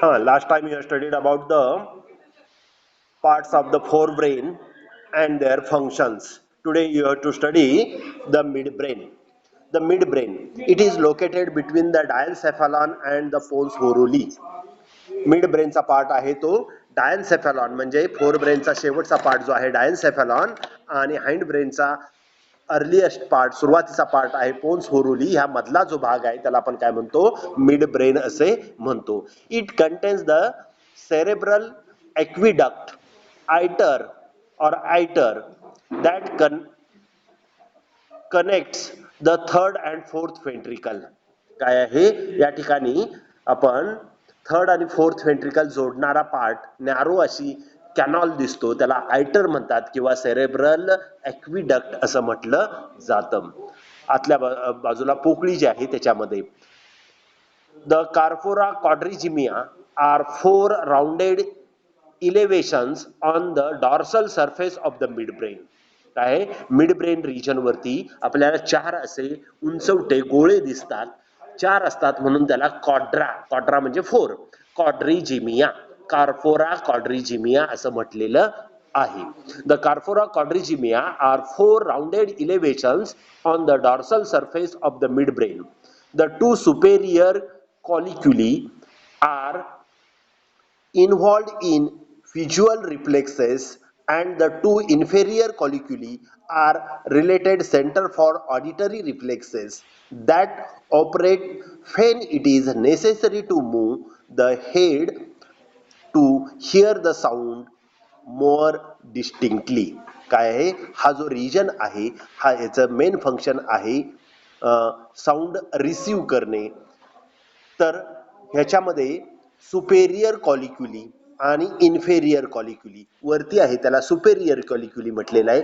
Last time you have studied about the parts of the forebrain and their functions. Today you have to study the midbrain. The midbrain, it is located between the diencephalon and the pons horuli. मिडब्रेनचा part आहे तो डायनसेफॅलॉन, म्हणजे फोरब्रेनचा शेवटचा part जो आहे डायनसेफॅलॉन, आणि hind ब्रेनचा earliest part, सुरुवातीचा part आहे पोन्स होरुली. ह्या मधला जो भाग आहे त्याला आपण काय म्हणतो, मिड ब्रेन असे म्हणतो. It contains the cerebral aqueduct iter or iter that connects the third and fourth ventricle. काय आहे या ठिकाणी आपण थर्ड आणि फोर्थ व्हेंट्रिकल जोडणारा पार्ट, नॅरो अशी कॅनॉल दिसतो, त्याला आयटर म्हणतात किंवा सेरेब्रल एक्विडक्ट असं म्हटलं जातं. आतल्या बाजूला पोकळी जी आहे त्याच्यामध्ये. The corpora quadrigemina are 4 rounded elevations on the dorsal surface of the mid brain. काय मिड ब्रेन रिजन वरती आपल्याला 4 असे उंचवटे गोळे दिसतात. 4 असतात म्हणून त्याला क्वाड्रा म्हणजे 4, क्वाड्रिजिमिया, कार्फोरा क्वाड्रिजिमिया असं म्हटलेलं आहे. The corpora quadrigemina are 4 rounded elevations on the dorsal surface of the mid brain. The 2 superior colliculi are involved in visual reflexes and the 2 inferior colliculi are related center for auditory reflexes that operate when it is necessary to move the head to hear the sound more distinctly. काय आहे हा जो region आहे, हा याचं main function आहे sound receive करणे. तर ह्याच्यामध्ये सुपेरियर कॉलिक्युली आणि इन्फेरियर कॉलिक्युली, वरती आहे त्याला सुपेरियर कॉलिक्युली म्हटलेलं आहे,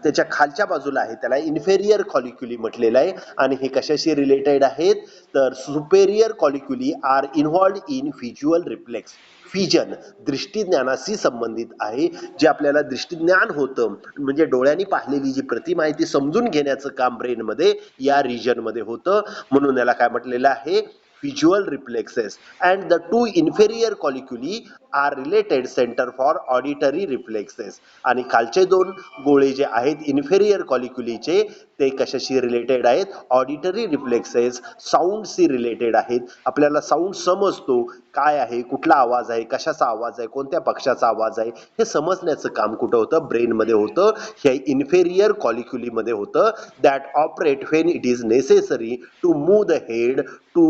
त्याच्या खालच्या बाजूला आहे त्याला इन्फेरियर कॉलिक्युली म्हटलेलं आहे. आणि हे कशाशी रिलेटेड आहेत, तर superior colliculi are involved in visual reflex, vision दृष्टीज्ञानाशी संबंधित आहे. जे आपल्याला दृष्टीज्ञान होतं, म्हणजे डोळ्यांनी पाहिलेली जी प्रतिमा आहे ती समजून घेण्याचं काम ब्रेनमध्ये या रिजनमध्ये होतं, म्हणून याला काय म्हटलेलं आहे, visual reflexes. And the 2 inferior colliculi are related center for auditory reflexes. आणि खालचे 2 गोळे जे आहेत इन्फेरियर कॉलिक्युलीचे, ते कशाशी रिलेटेड आहेत, ऑडिटरी रिफ्लेक्सेस, साऊंडशी रिलेटेड आहेत. आपल्याला साऊंड समजतो, काय आहे, कुठला आवाज आहे, कशाचा आवाज आहे, कोणत्या पक्षाचा आवाज आहे, हे समजण्याचं काम कुठं होतं, ब्रेनमध्ये होतं. हे इन्फेरियर कॉलिक्युलीमध्ये होतं. That operate when it is necessary to move the head to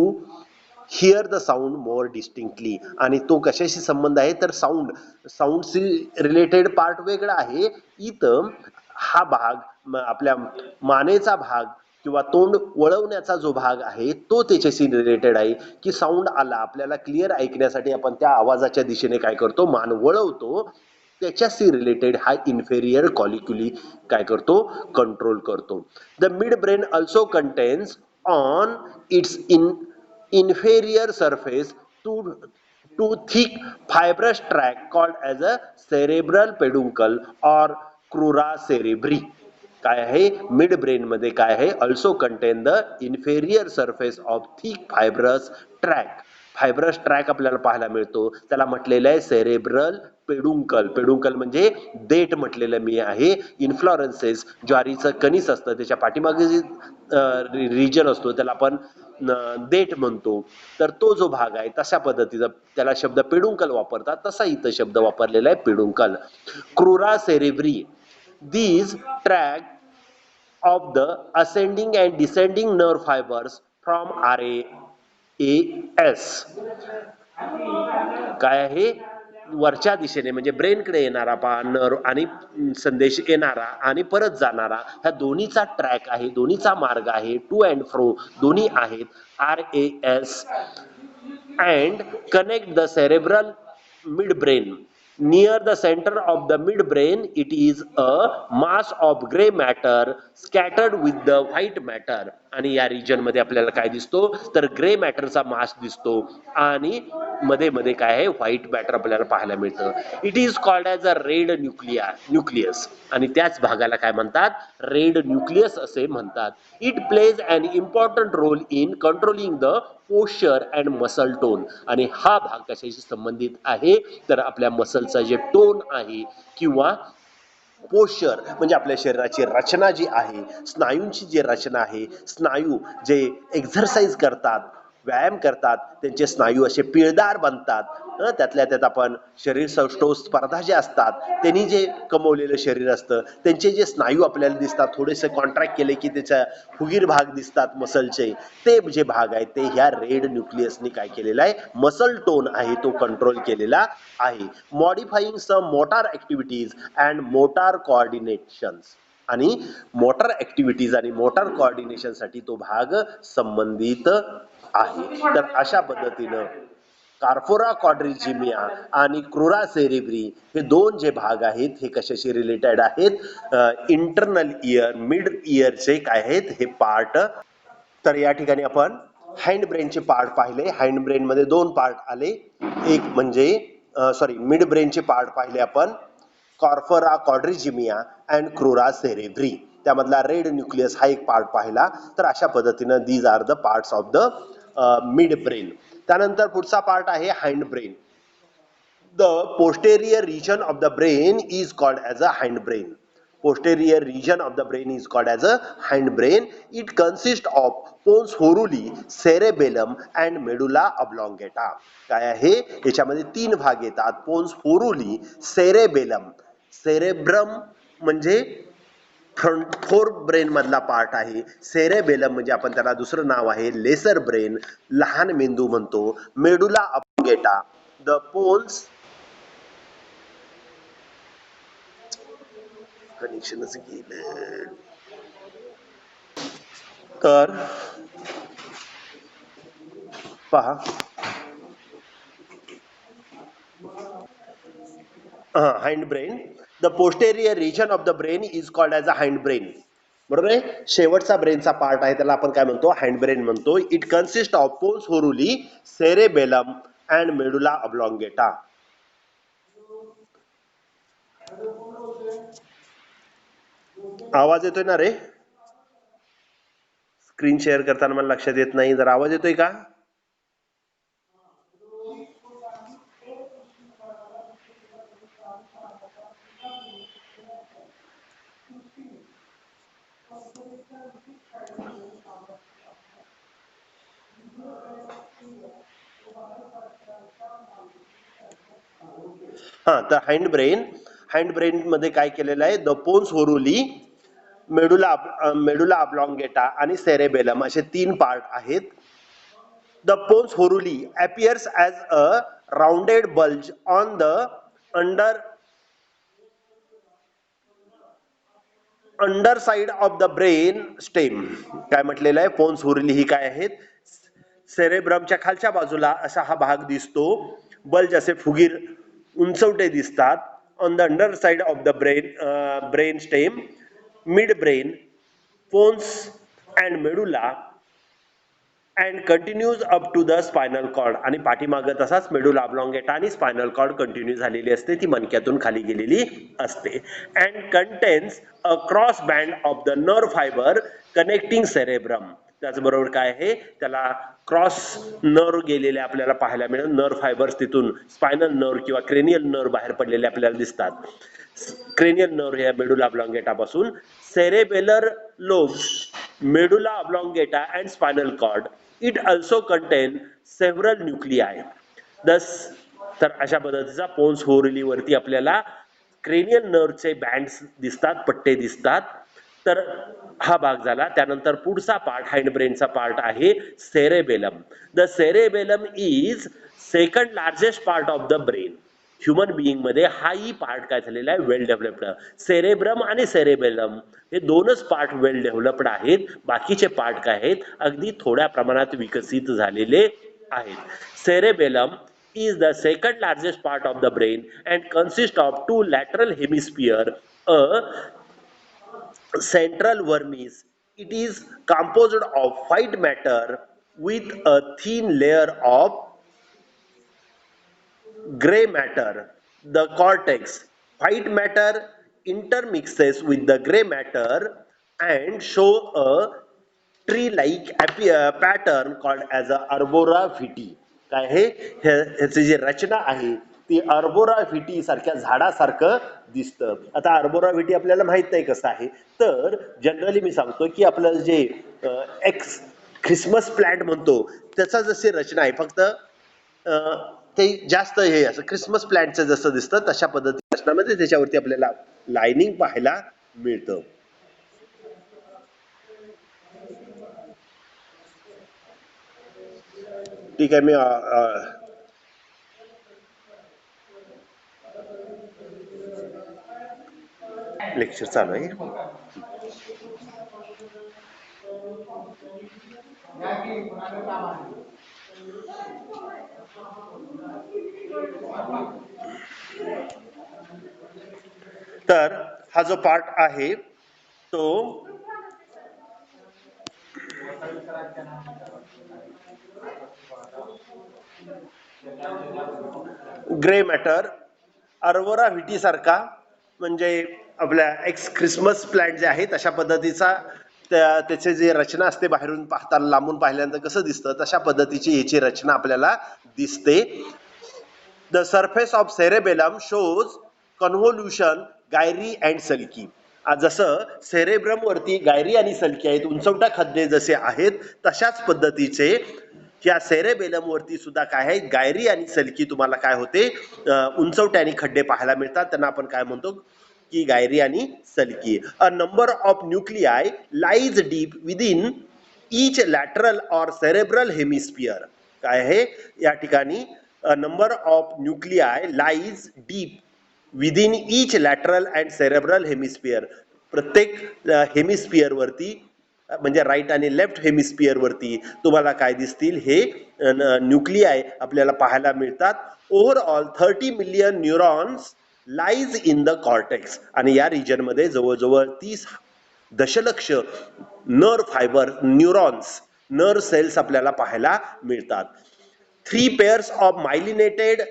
hear the sound more distinctly. आणि तो कशाशी संबंध आहे, तर साऊंडशी रिलेटेड पार्ट वेगळा आहे. इथं हा भाग आपल्या मानेचा भाग किंवा तोंड वळवण्याचा जो भाग आहे तो त्याच्याशी रिलेटेड आहे, की साऊंड आला आपल्याला क्लिअर ऐकण्यासाठी आपण त्या आवाजाच्या दिशेने काय करतो, मान वळवतो, त्याच्याशी रिलेटेड हा इन्फेरियर कॉलिक्युली काय करतो, कंट्रोल करतो. The mid brain also contains on it's inferior surface to thick fibrous tract called as a cerebral peduncle or crura cerebri. काय आहे मिड ब्रेन मध्ये काय आहे, also content the inferior surface of thick fibrous track. Fibrous track आपल्याला पाहायला मिळतो, त्याला म्हटलेलं आहे सेरेब्रल पेडुंकल. पेडुंकल म्हणजे देठ म्हटलेलं मी आहे. इन्फ्लॉरन्सेस, ज्वारीचं कणीस असतं त्याच्या पाठीमागे जे रिजन असतो त्याला आपण देठ म्हणतो. तर तो जो भाग आहे तशा पद्धतीचा त्याला शब्द पेडुंकल वापरतात, तसा इथं शब्द वापरलेला आहे peduncle. Crura cerebri, these track of the ascending and descending nerve fibers from RAS. काय आहे, वरच्या दिशेने म्हणजे ब्रेनकडे येणारा नर्व आणि संदेश येणारा आणि परत जाणारा, ह्या दोन्हीचा ट्रॅक आहे, दोन्हीचा मार्ग आहे, टू अँड फ्रो दोन्ही आहेत, RAS, and connect the cerebral midbrain. Near the center of the midbrain, it is a mass of gray matter scattered with the white matter. आणि या रिजन मध्ये आपल्याला काय दिसतो तर ग्रे मॅटरचा मास दिसतो आणि मध्ये मध्ये काय आहे व्हाईट मॅटर आपल्याला पाहायला मिळतं. It is called as a red nucleus आणि त्याच भागाला काय म्हणतात रेड न्यूक्लियस असे म्हणतात. It plays an important role in controlling the posture and muscle tone आणि हा भाग कशाशी संबंधित आहे तर आपल्या मसलचा जे टोन आहे किंवा पोश्चर म्हणजे आपल्या शरीराची रचना जी आहे, स्नायूंची जी रचना आहे, स्नायू जे एक्झरसाइज करतात, व्यायाम करतात, त्यांचे स्नायू असे पिळदार बनतात. त्यातल्या त्यात आपण शरीर सौष्ठव स्पर्धा ज्या असतात त्यांनी जे कमवलेलं शरीर असतं त्यांचे जे स्नायू आपल्याला दिसतात थोडेसे कॉन्ट्रॅक्ट केले की त्याच्या फुगीर भाग दिसतात मसलचे, ते जे भाग आहेत ते ह्या रेड न्यूक्लियसनी काय केलेलं आहे मसल टोन आहे तो कंट्रोल केलेला आहे. Modifying some motor activities and motor coordinations आणि मोटार ऍक्टिव्हिटीज आणि मोटार कोऑर्डिनेशनसाठी तो भाग संबंधित आहे. तर अशा पद्धतीनं कार्फोरा क्वाड्रिजिमिया आणि क्रुरा सेरेब्री हे दोन जे भाग आहेत हे कशाशी रिलेटेड आहेत इंटरनल इयर मिड इयरचे काय आहेत हे पार्ट. तर या ठिकाणी आपण हँड ब्रेनचे पार्ट पाहिले. हँड ब्रेन मध्ये दोन पार्ट आले, एक म्हणजे मिड ब्रेनचे पार्ट पाहिले आपण corpora quadrigemina and crura cerebri, त्यामधला रेड न्यूक्लियस हा एक पार्ट पाहिला. तर अशा पद्धतीनं these are the parts of the mid brain. त्यानंतर पुढचा पार्ट आहे hindbrain. The posterior region of the brain is called as a hindbrain. Posterior region of the brain is called as a hindbrain. It consists of pons horuli, cerebellum and medulla oblongata. काय आहे याच्यामध्ये तीन भाग येतात पोन्स varolii, cerebellum, cerebrum म्हणजे front fore brain मधला part आहे, cerebellum म्हणजे आपण त्याला दुसरं नाव आहे लेसर ब्रेन, लहान मेंदू म्हणतो, मेडुला ऑब्लॉंगेटा द पोन्स कनेक्शनच गेलं. तर पहा hindbrain. The posterior region of the brain is called as a hindbrain. बरोबर आहे. शेवटचा ब्रेनचा पार्ट आहे त्याला आपण काय म्हणतो हँड ब्रेन म्हणतो. It consist of pons varolii, cerebellum and medulla oblongata. आवाज येतोय ना रे? स्क्रीन शेअर करताना मला लक्षात येत नाही, जर आवाज येतोय का? हा, तर हँड ब्रेन मध्ये काय केलेलं आहे द पोन्स होरुली, मेडुला ऑब्लॉंगेटा आणि सेरेबेलम असे तीन पार्ट आहेत. The pons varolii appears as a rounded bulge on the underside of the brain stem. काय म्हटलेलं आहे पोन्स होरुली ही काय आहेत सेरेब्रमच्या खालच्या बाजूला असा हा भाग दिसतो, बल्ज असे फुगीर उंचवटे दिसतात. On the underside of the brain stem, midbrain, pons and medulla and continues up to the spinal cord आणि पाठीमागं तसाच मेडुला ऑब्लॉंगेटा आणि स्पायनल कॉर्ड कंटिन्यू झालेली असते, ती मणक्यातून खाली गेलेली असते. And contains a cross band of the nerve fibre connecting cerebrum. त्याचबरोबर काय आहे त्याला क्रॉस नर्व गेलेले आपल्याला पाहायला मिळेल. नर्व फायबर्स तिथून स्पायनल नर्व किंवा क्रेनियल नर्व बाहेर पडलेले आपल्याला दिसतात. क्रेनियल नर्व हे मेडुला ऑब्लॉंगेटा पासून, cerebellar lobes, medulla oblongata and spinal cord. It also contain several nuclei. तर अशा पद्धतीचा पोन्स होरुली वरती आपल्याला क्रेनियल नर्वचे बँड्स दिसतात, पट्टे दिसतात. तर हा भाग झाला. त्यानंतर पुढचा पार्ट हँड ब्रेनचा पार्ट आहे cerebellum. The cerebellum is second largest part of the brain. Human being मध्ये हाही पार्ट काय झालेला आहे वेल डेव्हलप्ड. सेरेब्रम आणि सेरेबेलम हे दोनच पार्ट वेल डेव्हलप्ड आहेत, बाकीचे पार्ट काय आहेत अगदी थोड्या प्रमाणात विकसित झालेले आहेत. Cerebellum is the second largest part of the brain and consists of two lateral hemisphere, a central vermis It is composed of white matter with a thin layer of gray matter. The cortex, white matter intermixes with the gray matter and show a tree-like pattern called as a arbora vitae. काय हे ह्याची जी रचना आहे ती अर्बोरा व्हिटी सारख्या झाडासारखं दिसतं. आता अर्बोरा व्हिटी आपल्याला माहित नाही कसं आहे, तर जनरली मी सांगतो की आपलं जे एक्स ख्रिसमस प्लांट म्हणतो त्याचा जशी रचना आहे, फक्त ते जास्त हे असं क्रिसमस प्लांटचं जसं दिसतं तशा पद्धती रचनामध्ये त्याच्यावरती आपल्याला लाइनिंग पाहायला मिळतं. ठीक आहे, मी लेक्चर चालू आहे. तर हा जो पार्ट आहे तो ग्रे मॅटर अर्बोरा व्हिटी सारखा, म्हणजे आपल्या एक्स ख्रिसमस प्लांट जे आहे तशा पद्धतीचा त्याचे जे रचना असते बाहेरून पाहताना लांबून पाहिल्यानंतर कसं दिसतं तशा पद्धतीची याची रचना आपल्याला दिसते. The surface of cerebellum shows convolution gyri and sulci. जसं सेरेब्रम वरती गायरी आणि सल्की आहेत, उंचवटा खड्डे जसे आहेत तशाच पद्धतीचे या सेरेबेलम वरती सुद्धा काय आहे, गायरी आणि सल्की तुम्हाला काय होते, उंचवटे आणि खड्डे पाहायला मिळतात. त्यांना आपण काय म्हणतो की गायरी आणि sulci. A number of nuclei lies deep within each lateral or cerebral hemisphere. काय आहे या ठिकाणी, a number of nuclei lies deep within each lateral and cerebral hemisphere. प्रत्येक हेमिस्फियर वरती म्हणजे राईट आणि लेफ्ट हेमिस्फियर वरती तुम्हाला काय दिसतील, हे न्यूक्लिआय आपल्याला पाहायला मिळतात. Overall 30 million neurons lies in the cortex. आणि या रिजन मध्ये जवळजवळ 30 दशलक्ष nerve fibre neurons nerve cells आपल्याला पाहायला मिळतात. 3 pairs of myelinated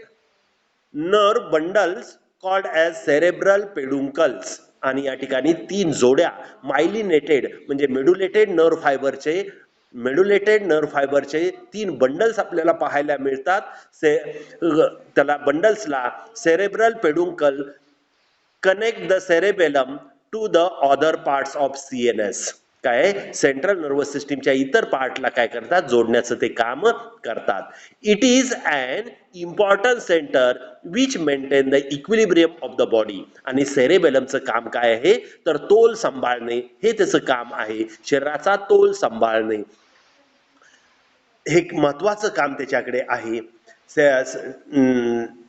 nerve bundles called as cerebral peduncles. आणि या ठिकाणी 3 जोड्या मायलिनेटेड म्हणजे मेडुलेटेड नर्व फायबरचे 3 बंडल्स आपल्याला पाहायला मिळतात. त्याला बंडल्सला cerebral peduncle connect the cerebellum to the other parts of CNS. काय सेंट्रल नर्वस सिस्टीमच्या इतर पार्टला काय करतात, जोडण्याचं ते काम करतात. It is an important centre which maintain the equilibrium of the body. आणि सेरेबेलमचं काम काय आहे, तर तोल सांभाळणे हे त्याचं काम आहे. शरीराचा तोल सांभाळणे हे महत्वाचं काम त्याच्याकडे आहे.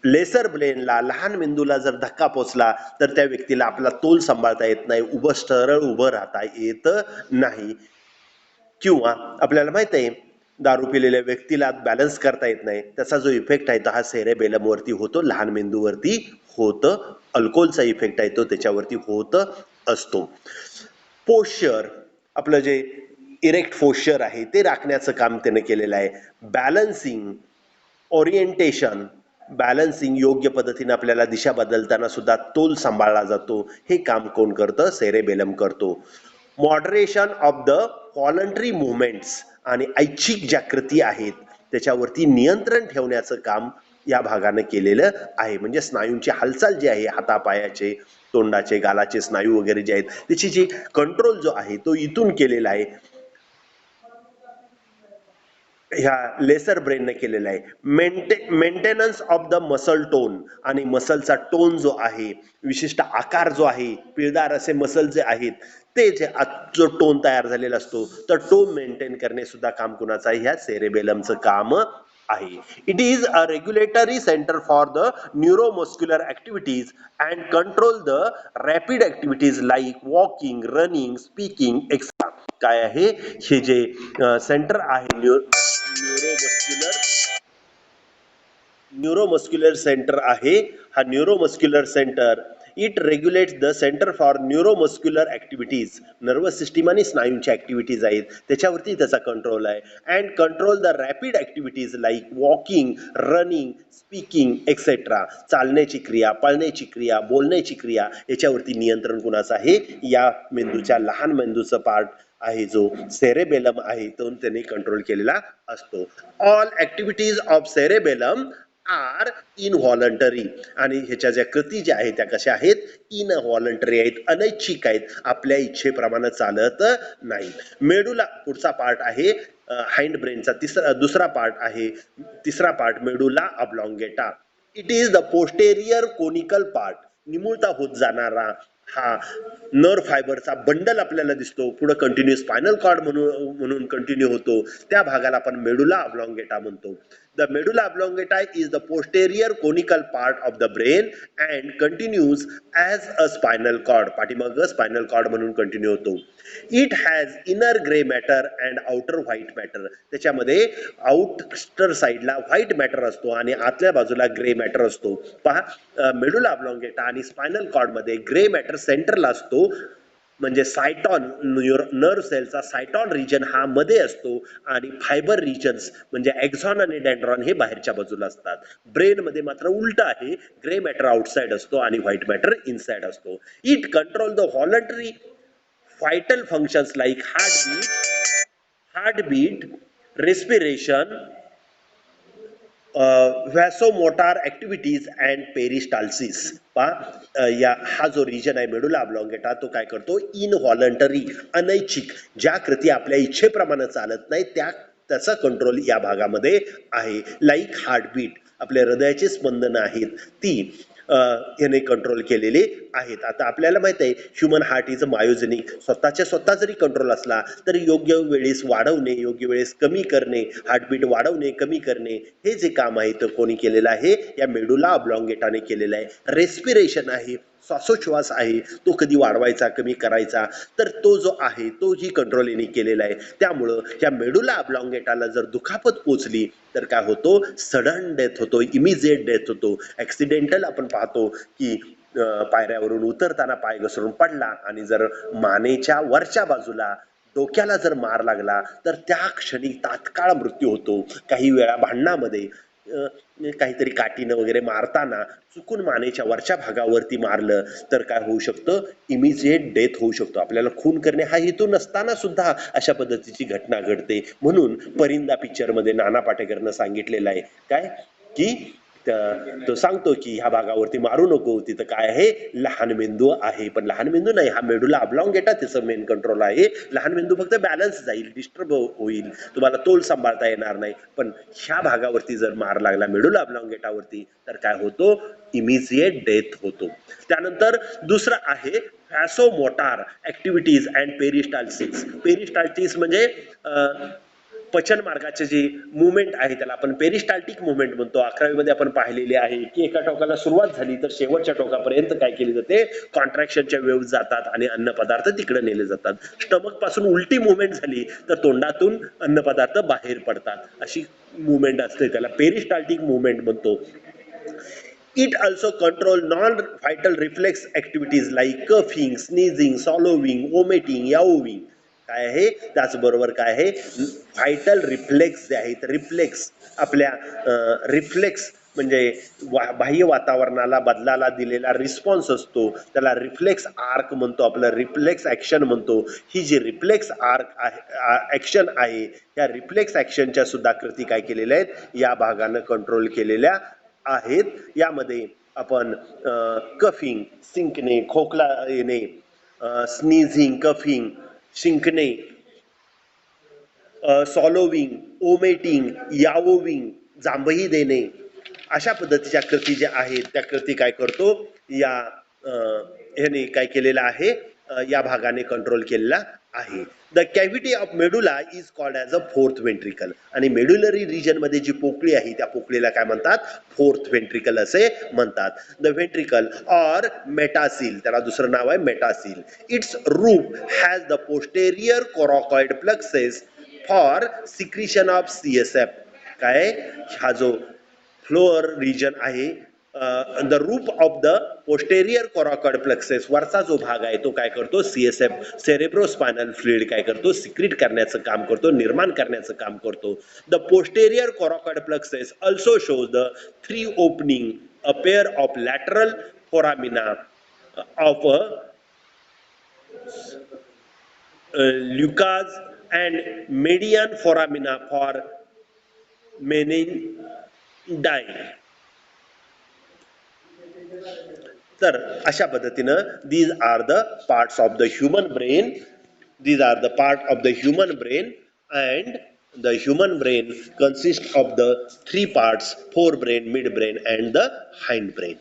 लेसर ब्रेनला, लहान मेंदूला जर धक्का पोचला तर त्या व्यक्तीला आपला तोल सांभाळता येत नाही, सरळ उभं राहता येत नाही. किंवा आपल्याला माहित आहे दारू पिलेल्या व्यक्तीला बॅलन्स करता येत नाही, त्याचा जो इफेक्ट आहे तो हा सेरेबेलम वरती होतो, लहान मेंदूवरती होतं. अल्कोहोलचा इफेक्ट आहे तो त्याच्यावरती होत असतो. पोश्चर, आपलं जे इरेक्ट पोश्चर आहे ते राखण्याचं काम त्याने केलेलं आहे. बॅलन्सिंग, ओरिएंटेशन, बॅलन्सिंग योग्य पद्धतीने आपल्याला दिशा बदलताना सुद्धा तोल सांभाळला जातो. हे काम कोण करतं, सेरेबेलम करतो. Moderation of the voluntary movements, आणि ऐच्छिक ज्या कृती आहेत त्याच्यावरती नियंत्रण ठेवण्याचं काम या भागाने केलेलं आहे. म्हणजे स्नायूंची हालचाल जी आहे, हातापायाचे, तोंडाचे, गालाचे स्नायू वगैरे जे आहेत त्याची जी कंट्रोल जो आहे तो इथून केलेला आहे, ह्या लेसर ब्रेनने केलेला आहे. Maintenance of the muscle tone, आणि मसलचा टोन जो आहे, विशिष्ट आकार जो आहे, पिळदार असे मसल जे आहेत ते जे जो टोन तयार झालेला असतो तर टोन मेंटेन करणे सुद्धा काम कुणाचं आहे, ह्या सेरेबेलमचं काम आहे. It is a regulatory centre for the neuromuscular activities and control the rapid activities like walking, running, speaking etcetera. काय आहे, हे जे सेंटर आहे न्यूरोमस्क्युलर सेंटर आहे, हा neuromuscular centre it रेग्युलेट्स the centre for neuromuscular activities, nervous system आणि स्नायूंच्या activities आहेत त्याच्यावरती त्याचा कंट्रोल आहे. And control the rapid activities like walking, running, speaking etcetera. चालण्याची क्रिया, पळण्याची क्रिया, बोलण्याची क्रिया याच्यावरती नियंत्रण कुणाचं आहे? या मेंदूच्या लहान मेंदूचं पार्ट आहे जो सेरेबेलम आहे तो त्याने कंट्रोल केलेला असतो. All activities of cerebellum are involuntary. आणि ह्याच्या ज्या कृती ज्या आहेत त्या कशा आहेत? इनव्हॉलंटरी आहेत, अनैच्छिक आहेत, आपल्या इच्छेप्रमाणे चालत नाही. मेडुला पुढचा पार्ट आहे हाइंड ब्रेनचा दुसरा पार्ट आहे, तिसरा part medulla oblongata. It is the posterior conical part. निमुळता होत जाणारा हा नर्व फायबरचा बंडल आपल्याला दिसतो, पुढे कंटिन्यू स्पायनल कॉर्ड म्हणून कंटिन्यू होतो, त्या भागाला आपण मेडुला ऑब्लॉंगेटा म्हणतो. The medulla oblongata is the posterior conical part of the brain and continues as a spinal cord. पाठीमाग स्पायनल कॉर्ड म्हणून कंटिन्यू होतो. It has inner grey matter and outer white matter. त्याच्यामध्ये outer साइडला white matter असतो आणि आतल्या बाजूला grey matter असतो. पहा, मेडुला ऑब्लॉंगेटा आणि स्पायनल कॉर्ड मध्ये ग्रे मॅटर सेंटरला असतो, म्हणजे सायटॉन नर्व सेलचा सायटॉन रिजन हा मध्ये असतो आणि फायबर रिजन्स म्हणजे एक्झॉन आणि डेंड्रॉन हे बाहेरच्या बाजूला असतात. ब्रेन मध्ये मात्र उलट आहे, ग्रे मॅटर आउटसाइड असतो आणि व्हाईट मॅटर इनसाइड असतो. It control the voluntary vital functions like heartbeat, respiration, vasomotor activities and peristalsis. या हा जो रिजन आहे मेडुला ऑब्लॉंगेटा तो काय करतो? इनव्हॉलंटरी, अनैच्छिक, ज्या कृती आपल्या इच्छेप्रमाणे चालत नाही त्याचा कंट्रोल या भागामध्ये आहे. लाईक हार्टबीट, आपल्या हृदयाची स्पंदनं आहेत ती याने कंट्रोल केलेले आहेत. आता आपल्याला माहित आहे ह्युमन हार्ट इज मायोजेनिक. स्वतः जरी कंट्रोल असला तरी योग्य वेळेस वाढवणे, योग्य वेळेस कमी करणे, हार्टबीट वाढवणे कमी करणे हे जे काम आहे ते कोणी केलेलं आहे? या मेडुला ऑब्लॉंगेटाने केलेलं आहे. रेस्पिरेशन आहे, श्वासोच्छ्वास आहे, तो कधी वाढवायचा कमी करायचा, तर तो जो आहे तो ही कंट्रोल यांनी केलेला आहे. त्यामुळं या मेडुला ऑब्लॉंगेटाला जर दुखापत पोचली तर काय होतो? सडन डेथ होतो, इमिजिएट डेथ होतो. ऍक्सिडेंटल आपण पाहतो की पायऱ्यावरून उतरताना पाय घसरून पडला आणि जर मानेच्या वरच्या बाजूला डोक्याला जर मार लागला तर त्या क्षणी तात्काळ मृत्यू होतो. काही वेळा भांडणामध्ये काहीतरी काठीनं वगैरे मारताना चुकून मानेच्या वरच्या भागावरती मारलं तर काय होऊ शकतं? इमिजिएट डेथ होऊ शकतो. आपल्याला खून करणे हा हेतू नसताना सुद्धा अशा पद्धतीची घटना घडते. म्हणून परिंदा पिक्चर मध्ये नाना पाटेकरनं सांगितलेलं आहे काय की तो सांगतो की ह्या भागावरती मारू नको, तिथं काय आहे? लहान मेंदू आहे. पण लहान मेंदू नाही, हा मेडुला ऑब्लॉंगेटा त्याचं मेन कंट्रोल आहे. लहान मेंदू फक्त बॅलन्स जाईल, डिस्टर्ब होईल, तुम्हाला तोल सांभाळता येणार नाही. पण ह्या भागावरती जर मार लागला मेडुला ऑब्लॉंगेटावरती तर काय होतो? इमिजिएट डेथ होतो. त्यानंतर दुसरं आहे व्हॅसोमोटार ऍक्टिव्हिटीज अँड पेरिस्टाल्सिस. पेरिस्टाल्सिस म्हणजे पचन मार्गाचे जे मुवमेंट आहे त्याला आपण पेरिस्टाल्टिक मुवमेंट म्हणतो. 11वी मध्ये आपण पाहिलेले आहे की एका टोकाला सुरुवात झाली तर शेवटच्या टोकापर्यंत काय केले जाते? कॉन्ट्रॅक्शनच्या वेव्ह जातात आणि अन्न पदार्थ तिकडे नेले जातात. स्टमक पासून उलटी मुवमेंट झाली तर तोंडातून अन्न पदार्थ बाहेर पडतात, अशी मुवमेंट असते, त्याला पेरिस्टाल्टिक मुवमेंट म्हणतो. It also control non-vital reflex activities like coughing, sneezing, swallowing, vomiting, yawing. काय आहे? त्याचबरोबर काय आहे? व्हायटल रिफ्लेक्स जे आहेत, रिफ्लेक्स आपल्या रिफ्लेक्स म्हणजे बाह्य वातावरणाला बदलाला दिलेला रिस्पॉन्स असतो, त्याला रिफ्लेक्स आर्क म्हणतो, आपलं रिफ्लेक्स ऍक्शन म्हणतो. ही जी रिफ्लेक्स आर्क ऍक्शन आहे या रिफ्लेक्स ऍक्शनच्या सुद्धा कृती काय केलेल्या आहेत? या भागानं कंट्रोल केलेल्या आहेत. यामध्ये आपण कफिंग, शिंकणे, खोकला येणे, स्नीझिंग, कफिंग, शिंकणे, सॉलोविंग, ओमेटिंग, यावोविंग, जांभई देणे, अशा पद्धतीच्या कृती ज्या आहेत त्या कृती काय करतो? या ह्याने काय केलेलं आहे? या भागाने कंट्रोल केलेला आहे. The cavity of medulla is called as a fourth ventricle. आणि मेड्युलरी रिजन मध्ये जी पोकळी आहे त्या पोकळीला काय म्हणतात? फोर्थ व्हेंट्रिकल असे म्हणतात. द व्हेंट्रिकल ऑर मेटासिल, त्याला दुसरं नाव आहे metacoel. Its root has the posterior choroid plexuses for secretion of CSF. काय? हा जो फ्लोअर रिजन आहे the roof of the posterior choroid plexuses, वरचा जो भाग आहे तो काय करतो, CSF सेरेब्रोस्पायनल फ्लुइड काय करतो, सिक्रीट करण्याचं काम करतो, निर्माण करण्याचं काम करतो. The posterior choroid plexuses also shows the 3 opening, a pair of lateral foramina of ल्युकाज and median foramina for Magendie. तर अशा पद्धतीनं these are the parts of the human brain, these are the part of the human brain, and the human brain consists of the 3 parts: forebrain, midbrain and the hindbrain.